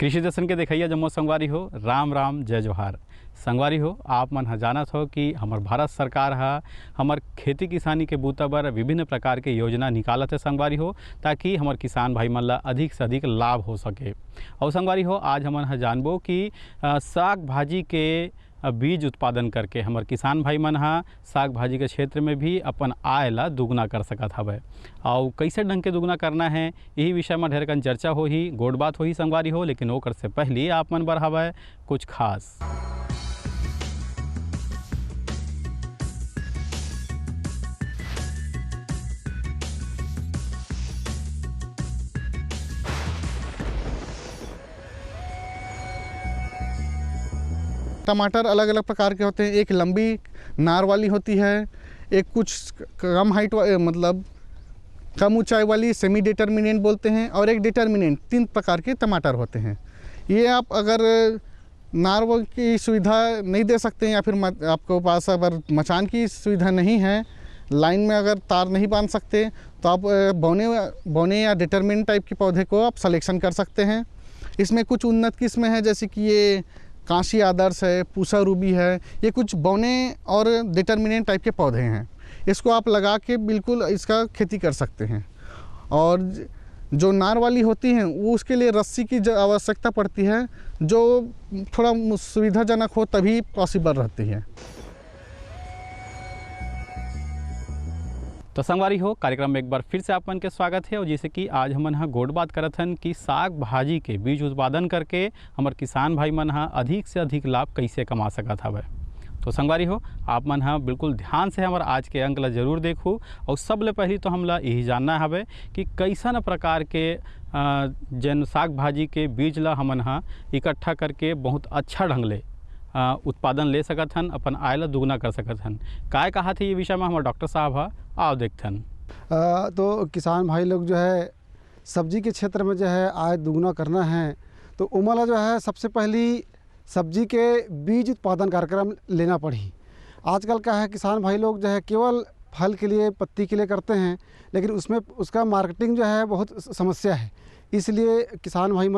कृषि दर्शन के देखिए जम्मो संगवारी हो राम राम जय जोहार। संगवारी हो आप मन जानत हो कि हमार भारत सरकार हमार खेती किसानी के बूता बर विभिन्न प्रकार के योजना निकालत है संगवारी हो, ताकि हमार किसान भाई मन ला अधिक से अधिक लाभ हो सके। और संगवारी हो आज हमन जानबो कि साग भाजी के बीज उत्पादन करके हमार किसान भाई मन साग भाजी के क्षेत्र में भी अपन आय ला दुगना कर सकत हवे। और कैसे ढंग के दुगना करना है यही विषय में ढेर कन चर्चा हो ही गोड़ बात हो ही संगवारी हो, लेकिन ओकर से पहले आप मन बर हवे कुछ खास। टमाटर अलग अलग प्रकार के होते हैं। एक लंबी नार वाली होती है, एक कुछ कम हाइट मतलब कम ऊंचाई वाली सेमी डिटर्मिनेंट बोलते हैं, और एक डिटर्मिनेंट। 3 प्रकार के टमाटर होते हैं। ये आप अगर नार की सुविधा नहीं दे सकते हैं या फिर आपको पास अगर मचान की सुविधा नहीं है, लाइन में अगर तार नहीं बांध सकते, तो आप बौने या डिटर्मिनेंट टाइप के पौधे को आप सलेक्शन कर सकते हैं। इसमें कुछ उन्नत किस्में हैं, जैसे कि ये कांशी आदर्श है, पूसा रूबी है। ये कुछ बौने और डिटर्मिनेंट टाइप के पौधे हैं। इसको आप लगा के बिल्कुल इसका खेती कर सकते हैं। और जो नार वाली होती हैं वो उसके लिए रस्सी की आवश्यकता पड़ती है, जो थोड़ा सुविधाजनक हो तभी पॉसिबल रहती है। तो संगवारी हो कार्यक्रम में एक बार फिर से आप मन के स्वागत है। और जैसे कि आज हमन गोड़ बात करत हन कि साग भाजी के बीज उत्पादन करके हमार किसान भाई मन अधिक से अधिक लाभ कैसे कमा सकत हवे। तो संगवारी हो आप मन बिल्कुल ध्यान से हमार आज के अंक ला जरूर देखू। और सबले पहले तो हमला यही जानना हवे कि कैसन प्रकार के जन साग भाजी के बीज ला हमन इकट्ठा करके बहुत अच्छा ढंग ले उत्पादन ले सकत हन, अपन आय ला दुगना कर सकत हन। काय कहा थे ये विषय में हमारे डॉक्टर साहब आओ देखथन। तो किसान भाई लोग जो है सब्जी के क्षेत्र में जो है आय दुगना करना है, तो उमला जो है सबसे पहली सब्जी के बीज उत्पादन कार्यक्रम लेना पड़ी। आजकल क्या है किसान भाई लोग जो है केवल फल के लिए पत्ती के लिए करते हैं, लेकिन उसमें उसका मार्केटिंग जो है बहुत समस्या है। इसलिए किसान भाई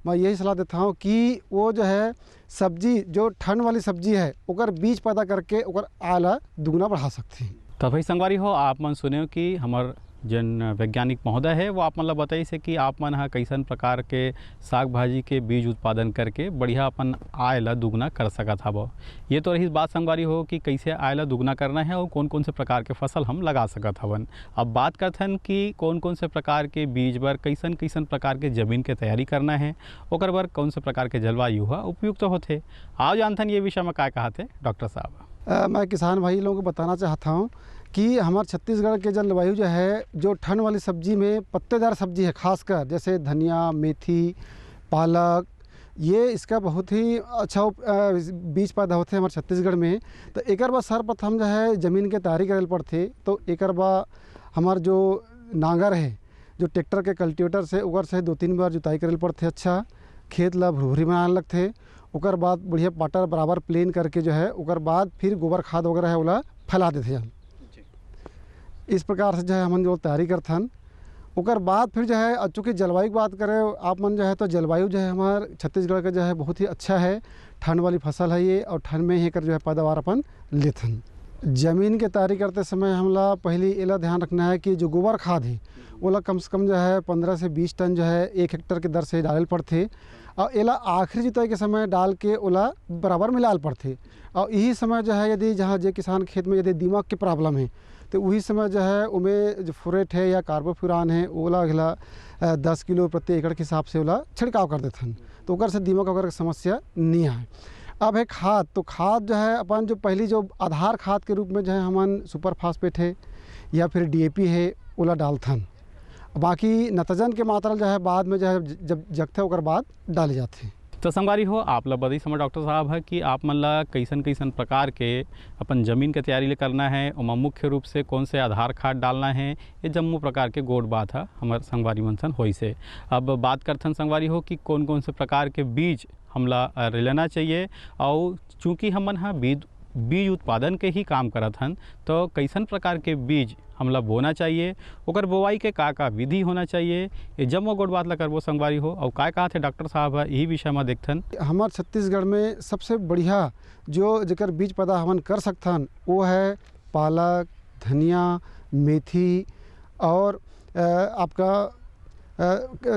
मैं यही सलाह देता हूँ कि वो जो है सब्जी जो ठंड वाली सब्जी है ओकर बीज पैदा करके ओकर आय ला दुगना बढ़ा सकते हैं। तो भाई संगवारी हो आप मन सुने कि हमार जन वैज्ञानिक महोदय है वो आप मन ला बताई से कि आप मन कैसन प्रकार के साग भाजी के बीज उत्पादन करके बढ़िया अपन आय ला दुगना कर सकत हबो। ये तो रही बात संगवारी हो कि कैसे आय ला दुगना करना है और कौन कौन से प्रकार के फसल हम लगा सकत हवन। अब बात करथन कि कौन कौन से प्रकार के बीज बर कैसन कैसन प्रकार के ज़मीन के तैयारी करना है, ओकर बर कौन से प्रकार के जलवायु उपयुक्त होते। आओ जानथन ये विषय में क्या कहा थे डॉक्टर साहब। मैं किसान भाई लोगों को बताना चाहता हूँ कि हमारे छत्तीसगढ़ के जलवायु जो है जो ठंड वाली सब्जी में पत्तेदार सब्जी है, खासकर जैसे धनिया, मेथी, पालक, ये इसका बहुत ही अच्छा बीज पैदा होते हैं हमारे छत्तीसगढ़ में। तो एक बार सर्वप्रथम जो है ज़मीन के तैयारी करे पड़ते। तो एक बार हमार जो नांगर है जो ट्रैक्टर के कल्टीवेटर से ओकर से 2-3 बार जुताई करे पड़ते। अच्छा खेत ला भुरभुरी बनाने लगते। ओकर बाद बढ़िया पाटर बराबर प्लेन करके जो है ओकर बाद फिर गोबर खाद वगैरह है ओला फैला देते हैं। इस प्रकार से जो है हम जो तैयारी करथन। ओकर बाद फिर जो है चूँकि जलवायु की बात करें आप मन जो है, तो जलवायु जो है हमारे छत्तीसगढ़ का जो है बहुत ही अच्छा है। ठंड वाली फसल है ये, और ठंड में ही कर जो है पैदावार अपन लेथन। ज़मीन के तैयारी करते समय हमला पहले एला ध्यान रखना है कि जो गोबर खाद है ओला कम से कम जो है 15 से 20 टन जो है 1 हेक्टेयर के दर से डाले पड़ते। और एला आखिरी जुताई के समय डाल के ओला बराबर मिलाल पड़ते। और यही समय जो है यदि जहाँ जो किसान खेत में यदि दीमक की प्रॉब्लम है, तो वही समय जो है उमें जो फोरेट है या कार्बोफ्यूरान है ओला अगला 10 किलो प्रति एकड़ के हिसाब से ओला छिड़काव कर देथन। तो ओकर से दीमक वगैरह की समस्या नहीं आए। अब है खाद। तो खाद जो है अपन जो पहली जो आधार खाद के रूप में जो है हमन सुपर फास्फेट है या फिर DAP है ओला डालथन। बाकी नत्रजन के मात्रा जो है बाद में जो है जब जगते ओकर बाद डाले जाते हैं। तो संगवारी हो आप ला बदी समय डॉक्टर साहब है कि आप मन ला कैसन कैसन प्रकार के अपन ज़मीन के तैयारी ले करना है, और मुख्य रूप से कौन से आधार खाद डालना है, ये जम्मू प्रकार के गोड़ बात है हमारे संगवारी मनसन होई से। अब बात करथन संगवारी हो कि कौन कौन से प्रकार के बीज हमला लेना चाहिए। और चूँकि हमन बीज बीज उत्पादन के ही काम करत हन, तो कैसन प्रकार के बीज हमला बोना चाहिए, ओकर बोवाई के का विधि होना चाहिए, ये जम्मो गोट बात ला करबो संगवारी हो। और काय कहा थे डॉक्टर साहब यही विषय में देखथन। हमार छत्तीसगढ़ में सबसे बढ़िया जो जेकर बीज पैदा हमन कर सकथन वो है पालक, धनिया, मेथी और आपका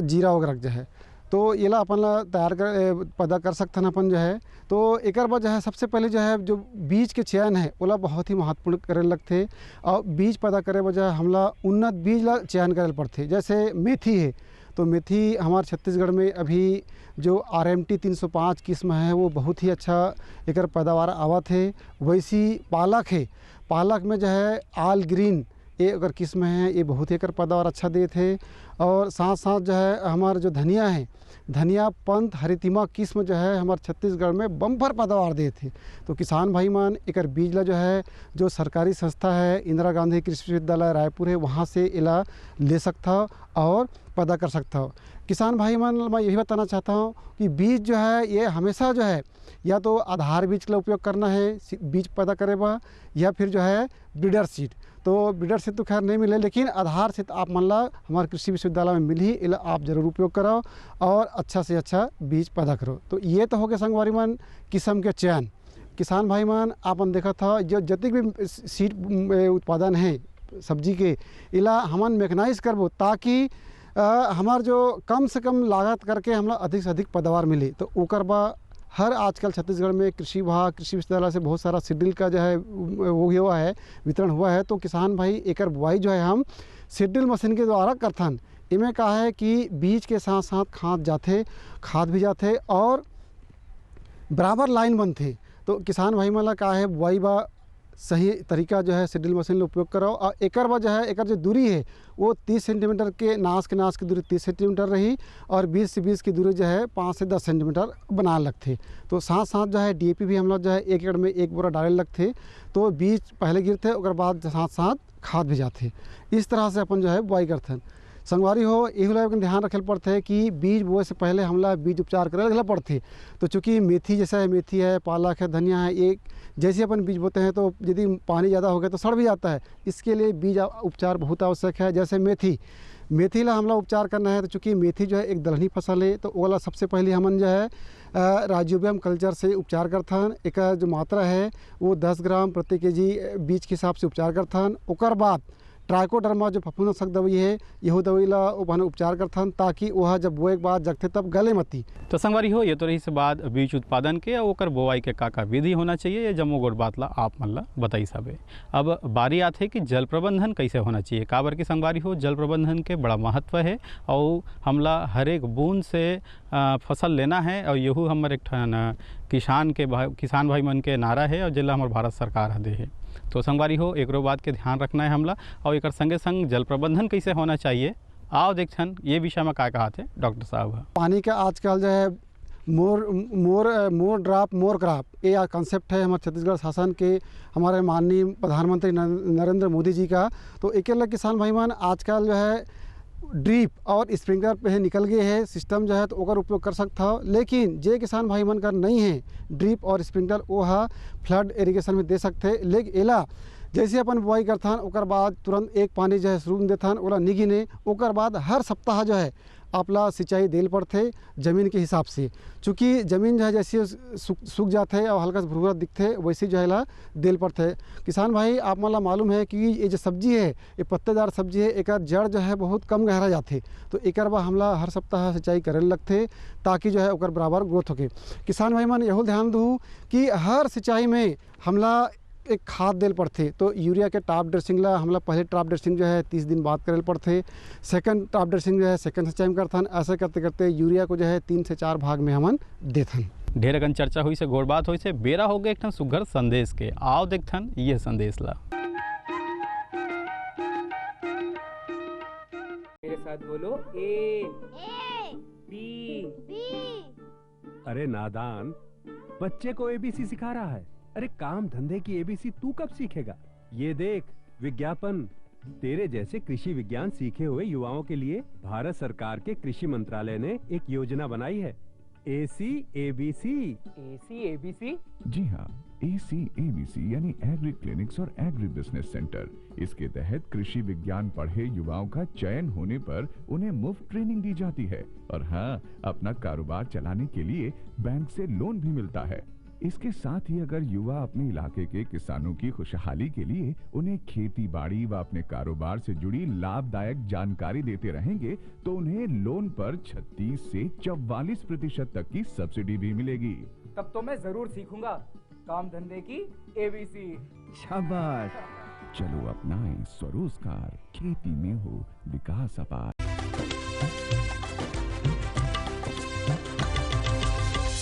जीरा वगैरह जो है, तो ये ला अपन ला तैयार कर पैदा कर सकथन अपन जो है। तो एक बार जो है सबसे पहले जो है जो बीज के चयन है ओला बहुत ही महत्वपूर्ण करे लगथे। और बीज पैदा करे वजह हमला उन्नत बीज ला चयन करे पड़थे। जैसे मेथी है तो मेथी हमारे छत्तीसगढ़ में अभी जो RMT 305 किस्म है वो बहुत ही अच्छा एक पैदावार आवत है। वैसी पालक है, पालक में जो है आल ग्रीन ये अगर किस्म है ये बहुत ही पैदावार अच्छा देते है। और साथ साथ जो है हमारा जो धनिया है, धनिया पंथ हरितिमा किस्म जो है हमारे छत्तीसगढ़ में बम्पर पैदावार देते। तो किसान भाई मान एक बीज ला जो है जो सरकारी संस्था है इंदिरा गांधी कृषि विश्वविद्यालय रायपुर है वहाँ से इला ले सकता और पैदा कर सकता हो। किसान भाई मान मैं यही बताना चाहता हूँ कि बीज जो है ये हमेशा जो है या तो आधार बीज का उपयोग करना है बीज पैदा करे बा, या फिर जो है ब्रीडर सीड। तो ब्रीडर सीड तो खैर नहीं मिले, लेकिन आधार सीड आप मान ला हमारे कृषि विश्वविद्यालय में मिल ही, इला आप जरूर उपयोग करो और अच्छा से अच्छा बीज पैदा करो। तो ये तो हो गया संगवारी मन किस्म के चयन। किसान भाई मान आपन देखा था जो जतिक भी सीड उत्पादन है सब्जी के इला हमन मैकेनाइज करबो ताकि हमार जो कम से कम लागत करके हमला अधिक से अधिक पैदावार मिले। तो ओकर बा हर आजकल छत्तीसगढ़ में कृषि विभाग कृषि विश्वविद्यालय से बहुत सारा सीडल का जो है वो हुआ है, वितरण हुआ है। तो किसान भाई एकर बुआई जो है हम सीडल मशीन के द्वारा करथन। इमें कहा है कि बीज के साथ साथ खाद भी जाते और बराबर लाइन बनते। तो किसान भाई मला कहा है बुआई बा सही तरीका जो है सीडल मशीन का उपयोग करो। और एकर बा जो है एकर जो दूरी है वो 30 सेंटीमीटर के नाश की दूरी 30 सेंटीमीटर रही और 20 से 20 की दूरी जो है 5 से 10 सेंटीमीटर बना लगते। तो साथ साथ जो है DAP भी हम लोग जो है 1 एकड़ में 1 बोरा डाले लगते। तो बीज पहले गिरते और बाद साथ साथ खाद भी जाते। इस तरह से अपन जो है बुआई करते। संगवारी हो यही लोग ध्यान रखे पड़ते कि बीज बोए से पहले हमला बीज उपचार करे पड़ते। तो चूँकि मेथी जैसा है, मेथी है, पालक है, धनिया है, एक जैसे अपन बीज बोते हैं तो यदि पानी ज़्यादा हो गया तो सड़ भी जाता है। इसके लिए बीज उपचार बहुत आवश्यक है। जैसे मेथी ला हमला उपचार करना है तो चूँकि मेथी जो है एक दलहनी फसल है तो ओला सबसे पहले हमन जो है राइजोबियम कल्चर से उपचार करथन। एक जो मात्रा है वो 10 ग्राम प्रति kg बीज के हिसाब से उपचार करथन। ओकर बाद ट्राइकोडर्मा जो फफूंदनाशक दवाई है यह दवाई ला उपचार करथन ताकि वह जब बोए के बाद जगते तब गले मती। तो संगवारी हो ये तो रही से बात बीज उत्पादन के और ओकर बोवाई के का विधि होना चाहिए, ये जम्मो गोट बात ला आप मन ला बताई सबे। अब बारी आते कि जल प्रबंधन कैसे होना चाहिए। काबर की संगवारी हो जल प्रबंधन के बड़ा महत्व है और हमला हर एक बूंद से फसल लेना है। और यहू हमर एक किसान भाई मन के नारा है और जिला हमार भारत सरकार दे है। तो संगवारी हो एक बात के ध्यान रखना है हमला और एक संगे संग जल प्रबंधन कैसे होना चाहिए। आओ देखन ये विषय में क्या कहा थे डॉक्टर साहब। पानी का आजकल जो है मोर ड्रॉप मोर क्रॉप ये कॉन्सेप्ट है हमारे छत्तीसगढ़ शासन के हमारे माननीय प्रधानमंत्री नरेंद्र मोदी जी का। तो एक किसान भाई मान आजकल जो है ड्रिप और स्प्रिंकलर पे निकल गए है सिस्टम जो है तो ओकर उपयोग कर सकता हो। लेकिन जे किसान भाई मन का नहीं है ड्रिप और स्प्रिंकलर वो है फ्लड इरिगेशन में दे सकते। लेकिन एला जैसे अपन बुआई करथन ओकर बाद तुरंत एक पानी जो है शुरू में देथन ओला निगिने। ओकर बाद हर सप्ताह जो है आपला सिंचाई देल पड़ते ज़मीन के हिसाब से। चूँकि ज़मीन जो है जैसे सूख जाते और हल्का से भूरा दिखते वैसे जो है ला देल पड़ते। किसान भाई आप मला मालूम है कि ये जो सब्जी है ये पत्तेदार सब्जी है, एक जड़ जो है बहुत कम गहरा जाते। तो एक बार हमला हर सप्ताह सिंचाई करे लगते ताकि जो है ओकर बराबर ग्रोथ होके। किसान भाई मन यहो ध्यान दूँ कि हर सिंचाई में हमला एक खाद देल पड़ते। तो यूरिया के टॉप ड्रेसिंग ला हमला पहले टॉप ड्रेसिंग जो है 30 दिन बाद करे पड़ते। सेकंड टॉप ड्रेसिंग जो है सेकंड सिंचाई में करथन। ऐसे करते करते यूरिया को जो है 3 से 4 भाग में हमन देथन। ढेर अगन चर्चा हुई से गोड़ बात हुई से बेरा हो गए एक सुघर संदेश के। आओ देखथन ये संदेश ला। मेरे साथ बोलो ए बी। अरे नादान, बच्चे को ABC सिखा रहा है। अरे काम धंधे की ABC तू कब सीखेगा। ये देख विज्ञापन। तेरे जैसे कृषि विज्ञान सीखे हुए युवाओं के लिए भारत सरकार के कृषि मंत्रालय ने एक योजना बनाई है AC ABC। AC ABC। जी हाँ, ACABC यानी एग्री क्लिनिक्स और एग्री बिजनेस सेंटर। इसके तहत कृषि विज्ञान पढ़े युवाओं का चयन होने पर उन्हें मुफ्त ट्रेनिंग दी जाती है और हाँ, अपना कारोबार चलाने के लिए बैंक से लोन भी मिलता है। इसके साथ ही अगर युवा अपने इलाके के किसानों की खुशहाली के लिए उन्हें खेती बाड़ी व अपने कारोबार से जुड़ी लाभदायक जानकारी देते रहेंगे तो उन्हें लोन पर 36 से 44% तक की सब्सिडी भी मिलेगी। तब तो मैं जरूर सीखूंगा काम धंधे की ABC। शाबाश, चलो अपनाएं स्वरोजगार, खेती में हो विकास अपार।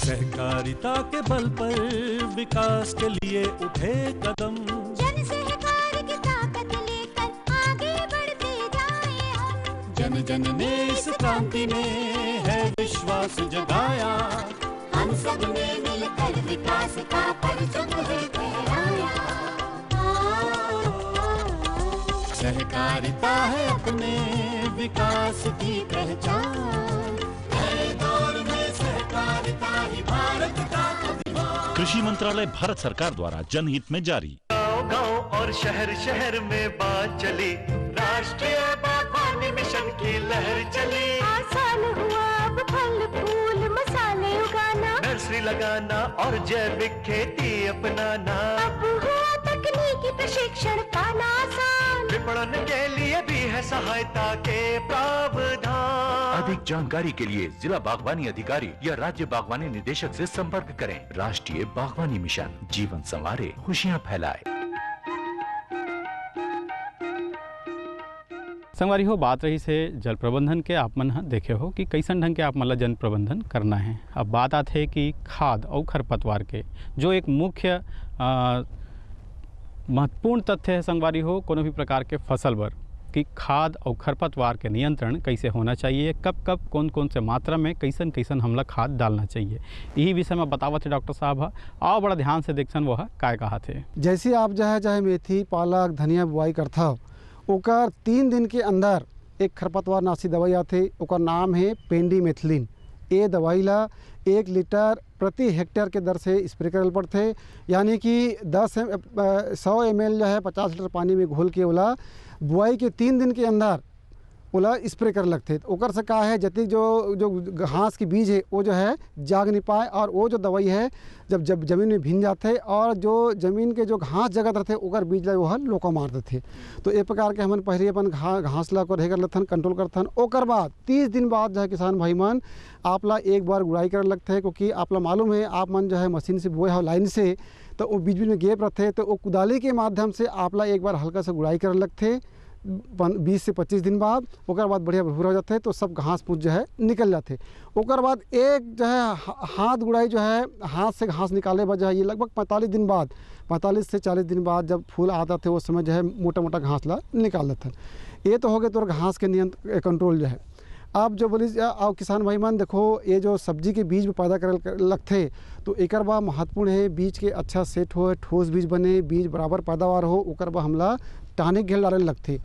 सहकारिता के बल पर विकास के लिए उठे कदम, जन सहकार की ताकत लेकर आगे बढ़ते जाएं हम। जन जन ने इस क्रांति में है विश्वास जगाया, हम सब ने मिलकर विकास का परचम है फहराया। सहकारिता है अपने विकास की पहचान, नए दौर में सहकारिता ही भारत का अभिमान। कृषि मंत्रालय भारत सरकार द्वारा जनहित में जारी। गांव और शहर शहर में बात चली, राष्ट्रीय बागवानी मिशन की लहर चली। आसान हुआ अब फल फूल मसाले उगाना, नर्सरी लगाना और जैविक खेती अपनाना। अब हुआ तकनीकी प्रशिक्षण पाना आसान, विपणन के लिए भी है सहायता के प्रावधान। अधिक जानकारी के लिए जिला बागवानी अधिकारी या राज्य बागवानी निदेशक से संपर्क करें। राष्ट्रीय बागवानी मिशन, जीवन संवारे, खुशियां फैलाए। संगवारी हो, बात रही से जल प्रबंधन के आप मन देखे हो कि कैसन ढंग के आप मतलब जल प्रबंधन करना है। अब बात आते है कि खाद और खरपतवार के जो एक मुख्य महत्वपूर्ण तथ्य है संगवारी हो कोनो भी प्रकार के फसल पर कि खाद और खरपतवार के नियंत्रण कैसे होना चाहिए, कब कब कौन कौन से मात्रा में कैसन कैसन हमला खाद डालना चाहिए, यही विषय में बतावत है डॉक्टर साहब। आओ बड़ा ध्यान से देखसन वो काय कहा थे। जैसे आप जो है चाहे मेथी पालक धनिया बुआई करता हो, ओकर 3 दिन के अंदर एक खरपतवार नाशी दवाई आते, ओकर नाम है पेंडीमेथिलिन। ये दवाई ला 1 लीटर प्रति हेक्टेयर के दर से स्प्रे करल पड़ते, यानी कि 100 ml जो है 50 लीटर पानी में घोल के ओला बुआई के 3 दिन के अंदर ओला स्प्रे कर लगते। तो ओकर से का है जति जो घास की बीज है वो जो है जाग नहीं पाए, और वो जो दवाई है जब जमीन में भिन जाते और जो जमीन के जो घास जगत रहते ओकर बीज ला वो लोका मार देते। तो एक प्रकार के हमन पहले अपन घास ला को रह कर लेथन कंट्रोल करथन। ओकर बाद 30 दिन बाद जो है किसान भाई मन आप ला एक बार गुड़ाई कर लगते हैं, क्योंकि आप ला मालूम है आप मन जो है मशीन से बोए हो लाइन से, तो वो बीच बीच में गैप रहते, तो वो कुदाली के माध्यम से आप ला एक बार हल्का सा गुड़ाई कर लगते 20 से 25 दिन बाद। ओकर बाद बढ़िया भूरा हो जाते तो सब घास फूस जो है निकल जाते। ओकर बाद एक जो है हाथ गुड़ाई जो है हाथ से घास निकाले बाद जो है ये लगभग 45 दिन बाद 45 से 40 दिन बाद जब फूल आता थे उस समय जो है मोटा मोटा घास ला निकाल लेते। ये तो हो गए तो घास के नियंत्रण कंट्रोल जो है। अब जो बोली आओ किसान भाई मान देखो ये जो सब्जी के बीज में पैदा कर लगते तो एक बार महत्वपूर्ण है बीज के अच्छा सेट हो, ठोस बीज बने, बीज बराबर पैदावार हो, ओकर बाद हमला टानिक घेल डाले लगते।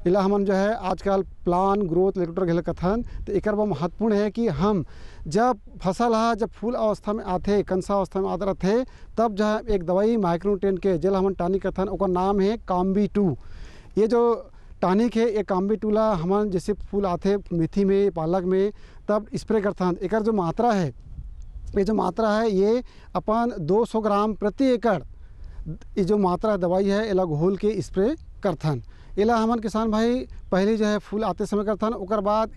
इला हमन जो है आजकल प्लान ग्रोथ रेगुलेटर घेल कथन। तो एक बार महत्वपूर्ण है कि हम जब फसल है जब फूल अवस्था में आते कंसा अवस्था में आते रहते तब जो है एक दवाई माइक्रोन्यूट्रिएंट के जल हमन टानिक कथन, ओकर नाम है काम्बी-2। ये जो टानिक है ये काम्बी-2 ला हमन जैसे फूल आते मेथी में पालक में तब स्प्रे करथन। एक जो मात्रा है ये जो मात्रा है ये अपन 200 ग्राम प्रति एकड़ ये जो मात्रा दवाई है इला घोल के स्प्रे करथन। इला हमन किसान भाई पहले जो है फूल आते समय करथन, ओकर बाद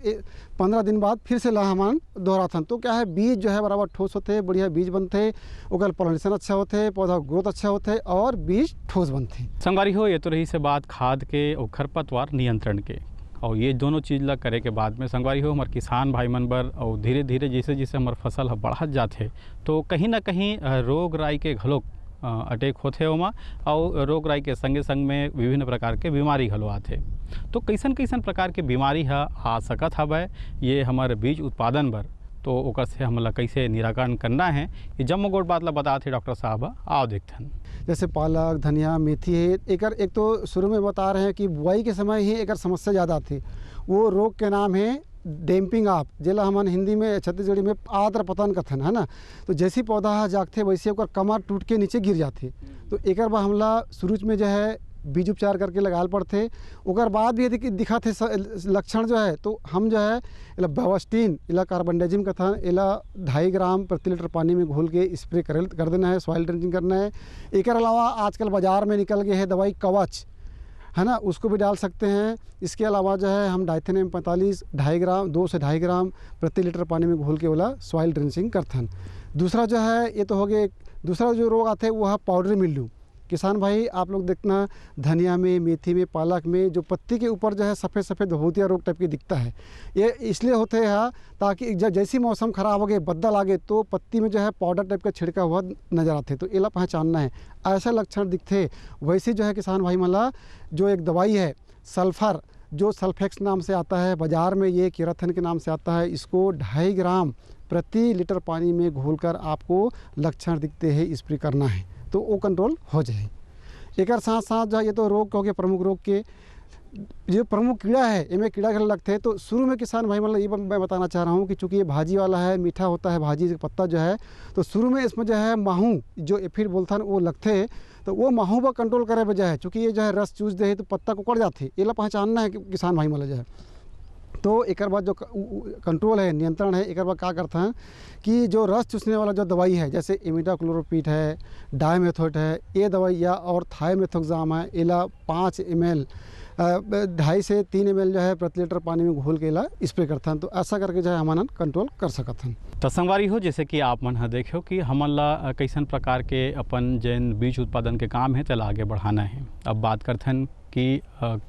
15 दिन बाद फिर से ला हमन दोहराथन। तो क्या है बीज जो है बराबर ठोस होते, बढ़िया बीज बनते, ओकर पॉलिनेशन अच्छा होते, पौधा ग्रोथ अच्छा होते और बीज ठोस बनते। संगवारी हो, ये तो रही से बात खाद के और खरपतवार नियंत्रण के, और ये दोनों चीज़ ला करे के बाद में संगवारी हो हमारे किसान भाई मन बर और धीरे धीरे जैसे जैसे हमारे फसल बढ़त जाते तो कहीं ना कहीं रोग राई के घलोक अटैक होते ओमा, और रोग राई के संगे संग में विभिन्न प्रकार के बीमारी घलो आते। तो कैसन कैसन प्रकार के बीमारी है आ सकत हवे ये हमारे बीज उत्पादन बर, तो ओकर से हमला कैसे निराकरण करना है ये जम्मो गोट बात ला बताते डॉक्टर साहब। आओ देखते। जैसे पालक धनिया मेथी है एक तो शुरू में बता रहे हैं कि बुआई के समय ही एक समस्या ज़्यादा थी, वो रोग के नाम है डैम्पिंग आप जेला हमन हिंदी में छत्तीसगढ़ी में आद्र पतन कथन है ना। तो जैसी पौधा ह जागथे वैसे ओकर कमर टूट के नीचे गिर जाते। तो एक बार हमला शुरू में जो है बीज उपचार करके लगाल पड़ते। ओकर बाद भी यदि दिखा थे लक्षण जो है तो हम जो है इला बेवास्टीन इला कार्बनडाजिम कथन इला 2.5 ग्राम प्रति लीटर पानी में घोल के स्प्रे कर देना है, सॉइल ड्रिंचिंग करना है। एक अलावा आजकल बाज़ार में निकल गए है दवाई कवच है ना, उसको भी डाल सकते हैं। इसके अलावा जो है हम डाइथेनियम 45 2 से 2.5 ग्राम प्रति लीटर पानी में घोल के वाला सॉइल ड्रिंचिंग करथन। दूसरा जो है ये तो हो गए। दूसरा जो रोग आते हैं वो है पाउडरी मिल्ड्यू। किसान भाई आप लोग देखना धनिया में, मेथी में, पालक में जो पत्ती के ऊपर जो है सफ़ेद सफ़ेद भभूतिया रोग टाइप की दिखता है। ये इसलिए होते हैं ताकि जब जैसी मौसम ख़राब हो गए बदल आ गए तो पत्ती में जो है पाउडर टाइप का छिड़का हुआ नज़र आते। तो इला पहचानना है, ऐसा लक्षण दिखते वैसे जो है किसान भाई मला जो एक दवाई है सल्फ़र जो सल्फेक्स नाम से आता है बाज़ार में, ये केराथन के नाम से आता है। इसको 2.5 ग्राम प्रति लीटर पानी में घोलकर आपको लक्षण दिखते हैं स्प्रे करना है तो वो कंट्रोल हो जाए। एक साथ साथ जो ये तो रोग हो गए प्रमुख रोग के। जो प्रमुख कीड़ा है इनमें कीड़ा घर लगते हैं। तो शुरू में किसान भाई मतलब ये मैं बताना चाह रहा हूँ कि चूँकि ये भाजी वाला है, मीठा होता है भाजी का पत्ता जो है, तो शुरू में इसमें जो है माहू जो एफिड बोलता है वो लगते। तो वो माहू पर कंट्रोल करे वजह है चूँकि ये जो है रस चूस दे तो पत्ता को कट जाते। ये पहचानना है कि किसान भाई मतलब जो है। तो एक बाद जो कंट्रोल है, नियंत्रण है, एक बार क्या करते हैं कि जो रस चूसने वाला जो दवाई है जैसे इमिडाक्लोरोपीड है, डायमेथोएट है, ये दवाई या और थाइमेथोक्साम है, इला 5 ml 2.5 से 3 ml जो है प्रति लीटर पानी में घोल के इला स्प्रे करते हैं। तो ऐसा करके जो है हमन कंट्रोल कर सकते हैं। तो संगवारी हो जैसे कि आप मन देखो कि हमन ला कैसन प्रकार के अपन जैन बीज उत्पादन के काम है चला आगे बढ़ाना है। अब बात करते हैं कि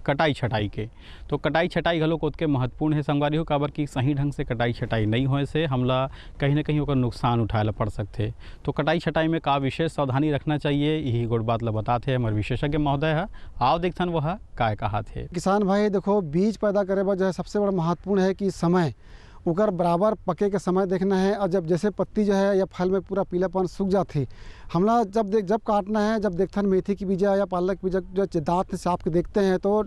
कटाई छटाई के। तो कटाई छटाई घलोक ओतके महत्वपूर्ण है संगवारी हो, काबर कि सही ढंग से कटाई छटाई नहीं होए से हमला कहीं ना कहीं ओकर नुकसान उठाए ला पड़ सकते। तो कटाई छटाई में का विशेष सावधानी रखना चाहिए यही गोड़ बात ला बताते हमारे विशेषज्ञ महोदय है। आओ देखथन वह काय कहा थे। किसान भाई देखो बीज पैदा करे बर जो है सबसे बड़ा महत्वपूर्ण है कि समय उकर बराबर पके के समय देखना है। और जब जैसे पत्ती जो है या फल में पूरा पीलापन सूख जाते हमला जब काटना है, जब देखथन मेथी की बीजा या पालक बीजा जो दांत से साफ के देखते हैं तो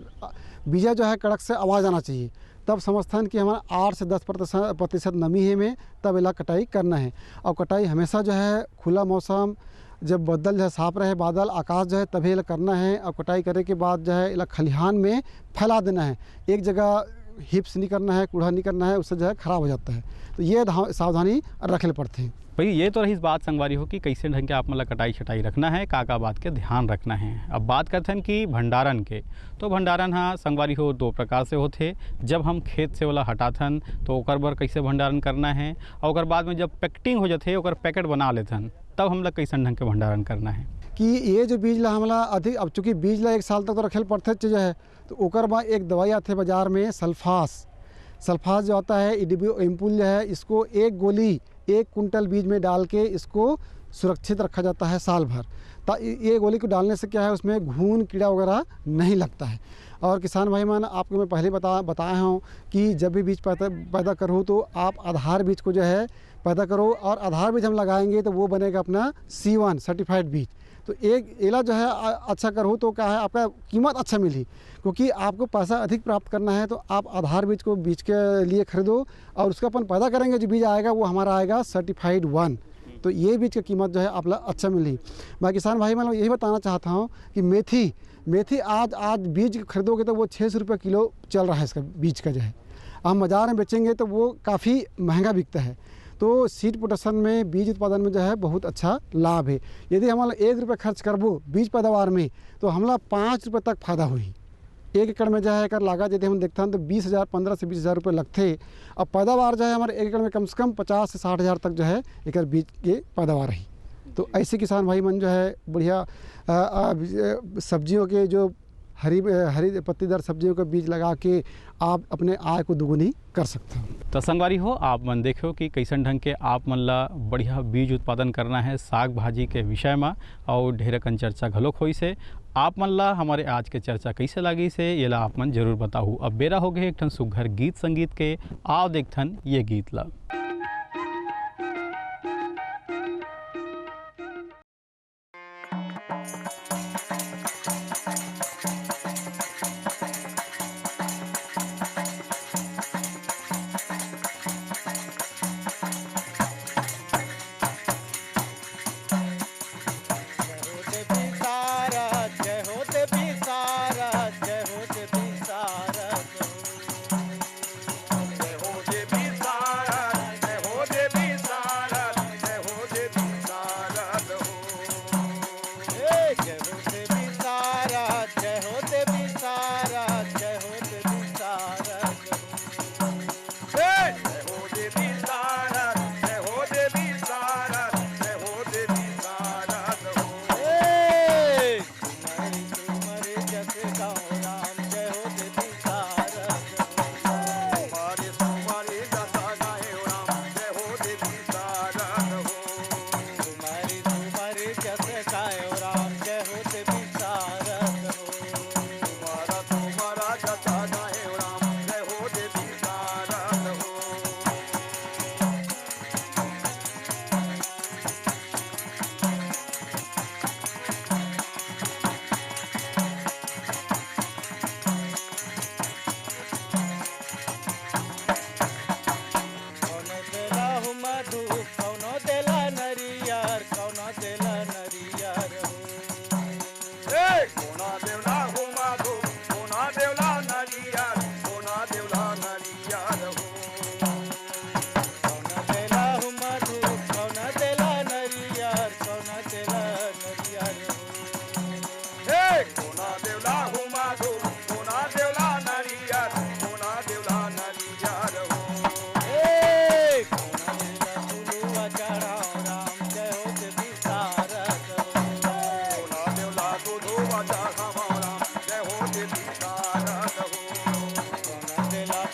बीजा जो है कड़क से आवाज़ आना चाहिए, तब समझथन कि हमारा 8 से 10% नमी है में तब इला कटाई करना है। और कटाई हमेशा जो है खुला मौसम जब बादल जो है साफ रहे, बादल आकाश जो है तभी इला करना है। और कटाई करे के बाद जो है इला खलिहान में फैला देना है, एक जगह हिप्स नहीं करना है, कूड़ा नहीं करना है, उससे जो है ख़राब हो जाता है। तो ये सावधानी रखने पड़ते हैं। भाई ये तो रही बात संगवारी हो कि कैसे ढंग के आप मतलब कटाई छटाई रखना है, का बात के ध्यान रखना है। अब बात करते हैं कि भंडारण के। तो भंडारण हाँ संगवारी हो 2 प्रकार से होते। जब हम खेत से वाला हटाथन तो ओकर बर कैसे भंडारण करना है, और ओकर बाद में जब पैकेटिंग हो जाते ओकर पैकेट बना लेथन तब हम लोग कैसे ढंग के भंडारण करना है। कि ये जो बीज ला हमला अधिक अब चूँकि बीज ला 1 साल तक तो रखेल पड़ते चीज़ है। तो ओकर बाद एक दवाई आते बाज़ार में सल्फास जो आता है EDBO एम्पूल जो है, इसको 1 गोली 1 कुंटल बीज में डाल के इसको सुरक्षित रखा जाता है साल भर। ये गोली को डालने से क्या है उसमें घून कीड़ा वगैरह नहीं लगता है। और किसान भाई मान आपको मैं पहले बताया हूँ कि जब भी बीज पैदा करूँ तो आप आधार बीज को जो है पैदा करो, और आधार बीज हम लगाएंगे तो वो बनेगा अपना C1 सर्टिफाइड बीज। तो एक एला जो है अच्छा करो तो क्या है आपका कीमत अच्छा मिली, क्योंकि आपको पैसा अधिक प्राप्त करना है तो आप आधार बीज को बीज के लिए खरीदो और उसका अपन पैदा करेंगे जो बीज आएगा वो हमारा आएगा सर्टिफाइड 1। तो ये बीज की कीमत जो है आप अच्छा मिली। मैं किसान भाई मतलब यही बताना चाहता हूँ कि मेथी आज बीज खरीदोगे तो वो 600 रुपये किलो चल रहा है इसका बीज का जो है। हम बाज़ार में बेचेंगे तो वो काफ़ी महंगा बिकता है। तो सीड प्रोडक्शन में बीज उत्पादन में जो है बहुत अच्छा लाभ है। यदि हमारा 1 रुपये खर्च करबो बीज पैदावार में तो हमला 5 रुपये तक फायदा हुई। 1 एकड़ में जो है एक लागत यदि हम देखते हैं तो 15 से 20 हज़ार रुपये लगते। और पैदावार जो है हमारे 1 एकड़ में कम से कम 50 से 60 हज़ार तक जो है एक बीज के पैदावार रही। तो ऐसे किसान भाई मन जो है बढ़िया सब्जियों के जो हरी पत्तीदार सब्जियों का बीज लगा के आप अपने आय को दुगुनी कर सकते हो। तो संगवारी हो आप मन देखो कि कैसन ढंग के आप मन ला बढ़िया बीज उत्पादन करना है साग भाजी के विषय में, और ढेर कन चर्चा घलोक होई से। आप मन ला हमारे आज के चर्चा कैसे लगी से ये ला आप मन जरूर बताऊ। अब बेरा हो गए एक ठन सुघर गीत संगीत के, आओ देखथन ये गीत ला।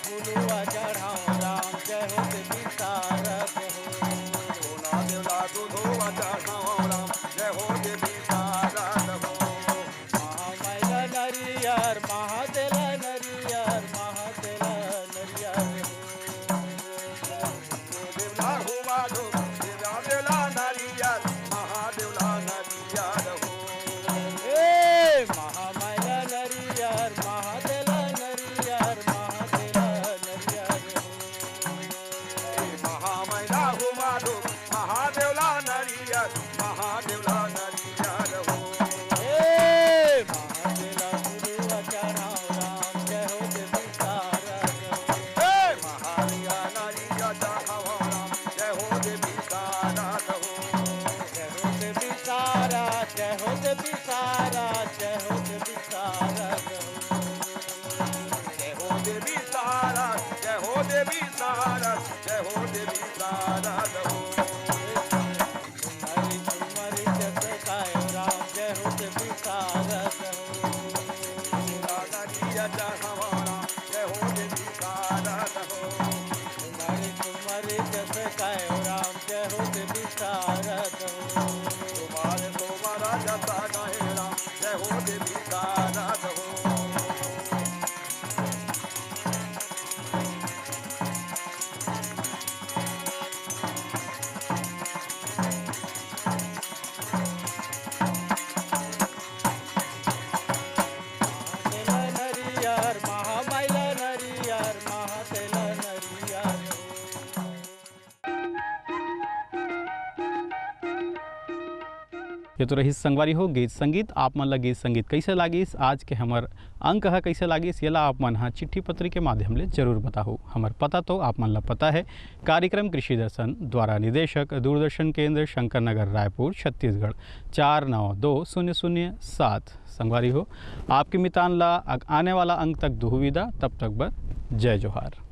फूलवा चढ़ाओ राम जय हो देवी शारद हो सोना देवला दूधवा चढ़ाओ राम जय हो देवी शारद हो महामैला नरियर महादेला नरियर महादेला नरियर देवला हुआ दो देवला नरियर महादेवला नरियर हो महामैला नरियर महादेला नरियर महादेला नरियर महामैला हुआ दो महादेवला नरियर महादेवला नरियर हो महादेला गुरुआ चढ़ाओ राम जय हो देवी शारद महारिया नरिया चढ़ाओ राम जय हो देवी शारद हो जय हो देवी शारद जय हो देवी शारद जय हो देवी शारद जय हो देवी शारद जय हो देवी शारद जय हो देवी शारद हो हरि कुमारी जय गायो राम जय हो देवी शारद हो नरिया चढ़ाओ राम जय हो देवी शारद हो हरि कुमारी जय गायो राम जय हो देवी शारद हो तुम्हारे तुम्हारा जता गाए राम जय हो देवी शारद हो महादेला नरियर महामैला नरियर महादेला नरियर ये तो रही संगवारी हो गीत संगीत आप मन ला गीत संगीत कैसे लागिस आज के हमर अंक है कैसे लागिस ये ला आप मन हाँ चिट्ठी पत्री के माध्यम ले जरूर बताओ हमर पता तो आप मन ला पता है कार्यक्रम कृषि दर्शन द्वारा निदेशक दूरदर्शन केंद्र शंकर नगर रायपुर छत्तीसगढ़ 492007 संगवारी हो आपके मितान ला आने वाला अंक तक दुहु विदा तब तक बर जय जोहार।